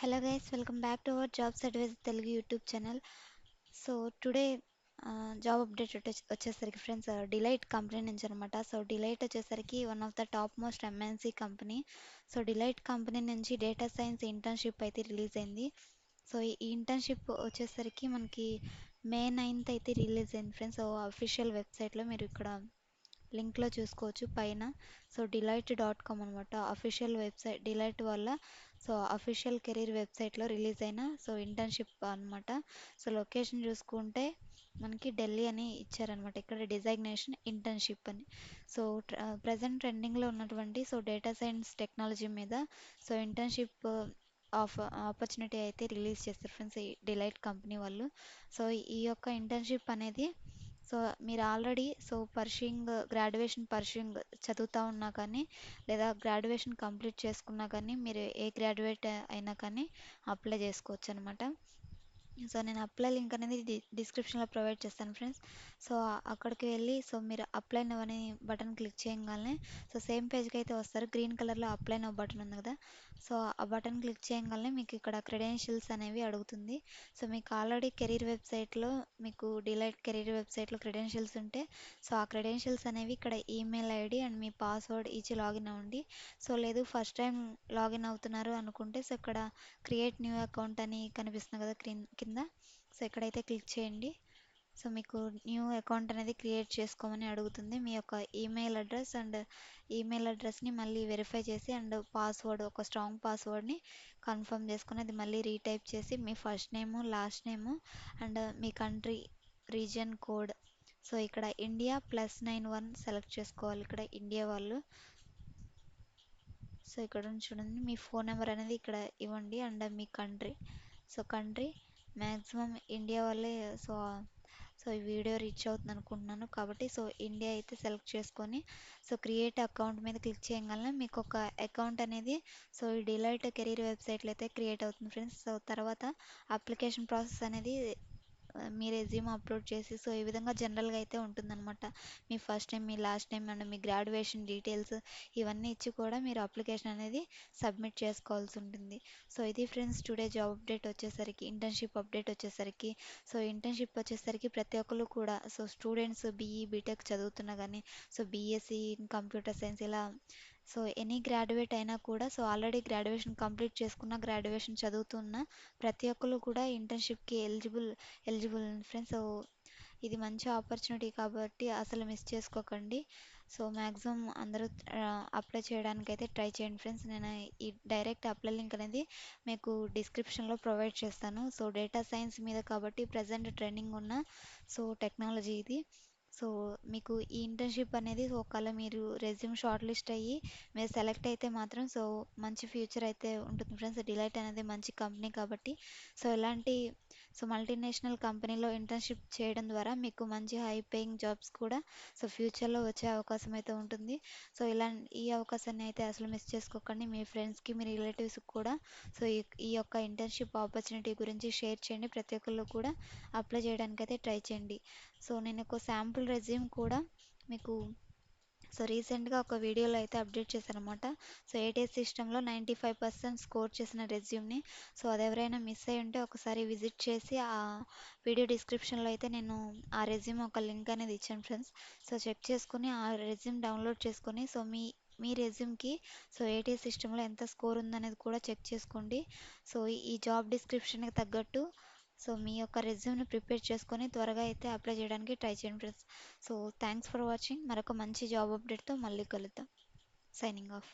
Hello guys, welcome back to our Jobs Advice Telugu YouTube channel. So today job update వచ్చేసరికి friends delight company నుంచి అనమాట. So delight వచ్చేసరికి one of the top most MNC company. So delight company నుంచి data science internship అయితే release అయింది. So ఈ internship వచ్చేసరికి మనకి మే 9th అయితే రిలీజ్ అయింది ఫ్రెండ్స్. సో అఫీషియల్ వెబ్సైట్లో మీరు ఇక్కడ లింక్లో చూసుకోవచ్చు పైన. సో డిలైట్.com అనమాట అఫీషియల్ వెబ్సైట్ డిలైట్ వల్ల. సో అఫీషియల్ కెరీర్ వెబ్సైట్లో రిలీజ్ అయిన సో ఇంటర్న్షిప్ అనమాట. సో లొకేషన్ చూసుకుంటే మనకి ఢిల్లీ అని ఇచ్చారనమాట. ఇక్కడ డిజైగ్నేషన్ ఇంటర్న్షిప్ అని. సో ప్రజెంట్ ట్రెండింగ్లో ఉన్నటువంటి సో డేటా సైన్స్ టెక్నాలజీ మీద సో ఇంటర్న్షిప్ ఆఫ్ ఆపర్చునిటీ అయితే రిలీజ్ చేస్తారు ఫ్రెండ్స్ ఈ డిలైట్ కంపెనీ వాళ్ళు. సో ఈ యొక్క ఇంటర్న్షిప్ అనేది సో మీరు ఆల్రెడీ సో గ్రాడ్యుయేషన్ పర్షింగ్ చదువుతూ ఉన్నా కానీ లేదా గ్రాడ్యుయేషన్ కంప్లీట్ చేసుకున్నా కానీ మీరు ఏ గ్రాడ్యుయేట్ అయినా కానీ అప్లై చేసుకోవచ్చు అనమాట. సో నేను అప్లై లింక్ అనేది డిస్క్రిప్షన్లో ప్రొవైడ్ చేస్తాను ఫ్రెండ్స్. సో అక్కడికి వెళ్ళి సో మీరు అప్లై నవ్ అనే బటన్ క్లిక్ చేయగానే సో సేమ్ పేజ్కి అయితే వస్తారు. గ్రీన్ కలర్లో అప్లై నవ్ బటన్ ఉంది కదా, సో ఆ బటన్ క్లిక్ చేయగానే మీకు ఇక్కడ క్రెడెన్షియల్స్ అనేవి అడుగుతుంది. సో మీకు ఆల్రెడీ కెరీర్ వెబ్సైట్లో మీకు డిలైట్ కెరీర్ వెబ్సైట్లో క్రెడెన్షియల్స్ ఉంటే సో ఆ క్రెడెన్షియల్స్ అనేవి ఇక్కడ email ID and me password ఇచ్చి లాగిన్ అవ్వండి. సో లేదు ఫస్ట్ టైం లాగిన్ అవుతున్నారు అనుకుంటే సో ఇక్కడ క్రియేట్ న్యూ అకౌంట్ అని కనిపిస్తుంది కదా కింద, సో ఇక్కడైతే క్లిక్ చేయండి. సో మీకు న్యూ అకౌంట్ అనేది క్రియేట్ చేసుకోమని అడుగుతుంది. మీ యొక్క ఈమెయిల్ అడ్రస్ని మళ్ళీ వెరిఫై చేసి అండ్ పాస్వర్డ్ ఒక స్ట్రాంగ్ పాస్వర్డ్ని కన్ఫర్మ్ చేసుకుని అది మళ్ళీ రీటైప్ చేసి మీ first name last name and మీ కంట్రీ రీజియన్ కోడ్. సో ఇక్కడ ఇండియా +91 సెలెక్ట్ చేసుకోవాలి, ఇక్కడ ఇండియా వాళ్ళు. సో ఇక్కడ చూడండి మీ ఫోన్ నెంబర్ అనేది ఇక్కడ ఇవ్వండి అండ్ మీ country. So country maximum India వాళ్ళే. సో సో ఈ వీడియో రీచ్ అవుతుంది అనుకుంటున్నాను కాబట్టి సో ఇండియా అయితే సెలెక్ట్ చేసుకొని సో క్రియేట్ అకౌంట్ మీద క్లిక్ చేయగానే మీకు ఒక అకౌంట్ అనేది సో ఈ డిలైట్ కెరీర్ వెబ్సైట్లో అయితే క్రియేట్ అవుతుంది ఫ్రెండ్స్. సో తర్వాత అప్లికేషన్ ప్రాసెస్ అనేది మీ రెజ్యూమ్ అప్లోడ్ చేసి సో ఈ విధంగా జనరల్గా అయితే ఉంటుందన్నమాట. మీ ఫస్ట్ నేమ్ మీ లాస్ట్ నేమ్ అండ్ మీ గ్రాడ్యుయేషన్ డీటెయిల్స్ ఇవన్నీ ఇచ్చి కూడా మీరు అప్లికేషన్ అనేది సబ్మిట్ చేసుకోవాల్సి ఉంటుంది. సో ఇది ఫ్రెండ్స్ టుడే జాబ్ అప్డేట్ వచ్చేసరికి ఇంటర్న్షిప్ అప్డేట్ వచ్చేసరికి. సో ఇంటర్న్షిప్ వచ్చేసరికి ప్రతి ఒక్కరు కూడా సో స్టూడెంట్స్ బీఈ బీటెక్ చదువుతున్నా కానీ so BSc in computer science ఇలా సో ఎనీ గ్రాడ్యుయేట్ అయినా కూడా సో ఆల్రెడీ గ్రాడ్యుయేషన్ కంప్లీట్ చేసుకున్న గ్రాడ్యుయేషన్ చదువుతున్న ప్రతి ఒక్కరు కూడా ఇంటర్న్షిప్కి ఎలిజిబుల్ ఫ్రెండ్స్. సో ఇది మంచి ఆపర్చునిటీ కాబట్టి అసలు మిస్ చేసుకోకండి. సో మ్యాక్సిమం అందరూ అప్లై చేయడానికి అయితే ట్రై చేయండి ఫ్రెండ్స్. నేను ఈ డైరెక్ట్ అప్లై లింక్ అనేది మీకు డిస్క్రిప్షన్లో ప్రొవైడ్ చేస్తాను. సో డేటా సైన్స్ మీద కాబట్టి ప్రజెంట్ ట్రెండింగ్ ఉన్న సో టెక్నాలజీ ఇది. సో మీకు ఈ ఇంటర్న్షిప్ అనేది ఒకవేళ మీరు రెజ్యూమ్ షార్ట్ లిస్ట్ అయ్యి మీరు సెలెక్ట్ అయితే మాత్రం సో మంచి ఫ్యూచర్ అయితే ఉంటుంది ఫ్రెండ్స్. డిలైట్ అనేది మంచి కంపెనీ కాబట్టి సో ఇలాంటి సో మల్టీనేషనల్ కంపెనీలో ఇంటర్న్షిప్ చేయడం ద్వారా మీకు మంచి హై పేయింగ్ జాబ్స్ కూడా సో ఫ్యూచర్లో వచ్చే అవకాశం అయితే ఉంటుంది. సో ఈ అవకాశాన్ని అయితే అసలు మిస్ చేసుకోకండి. మీ ఫ్రెండ్స్కి మీ రిలేటివ్స్కి కూడా సో ఈ యొక్క ఇంటర్న్షిప్ ఆపర్చునిటీ గురించి షేర్ చేయండి. ప్రతి ఒక్కళ్ళు కూడా అప్లై చేయడానికి అయితే ట్రై చేయండి. సో నేను ఒక శాంపుల్ రెజ్యూమ్ కూడా మీకు సో రీసెంట్గా ఒక వీడియోలో అయితే అప్డేట్ చేశాను అనమాట. సో ఏటీఎస్ సిస్టంలో 95% స్కోర్ చేసిన రెజ్యూమ్ని. సో అది ఎవరైనా మిస్ అయ్యి ఉంటే ఒకసారి విజిట్ చేసి ఆ వీడియో డిస్క్రిప్షన్లో అయితే నేను ఆ రెజ్యూమ్ ఒక లింక్ అనేది ఇచ్చాను ఫ్రెండ్స్. సో చెక్ చేసుకుని ఆ రెజ్యూమ్ డౌన్లోడ్ చేసుకొని సో మీ రెజ్యూమ్కి సో ఏటీఎస్ సిస్టంలో ఎంత స్కోర్ ఉందనేది కూడా చెక్ చేసుకోండి. సో ఈ జాబ్ డిస్క్రిప్షన్కి తగ్గట్టు సో మీ యొక్క రెజ్యూమ్ని ప్రిపేర్ చేసుకొని త్వరగా అయితే అప్లై చేయడానికి ట్రై చేయండి friends. So thanks for watching. మరొక మంచి జాబ్ అప్డేట్తో మళ్ళీ కలుద్దాం. Signing off.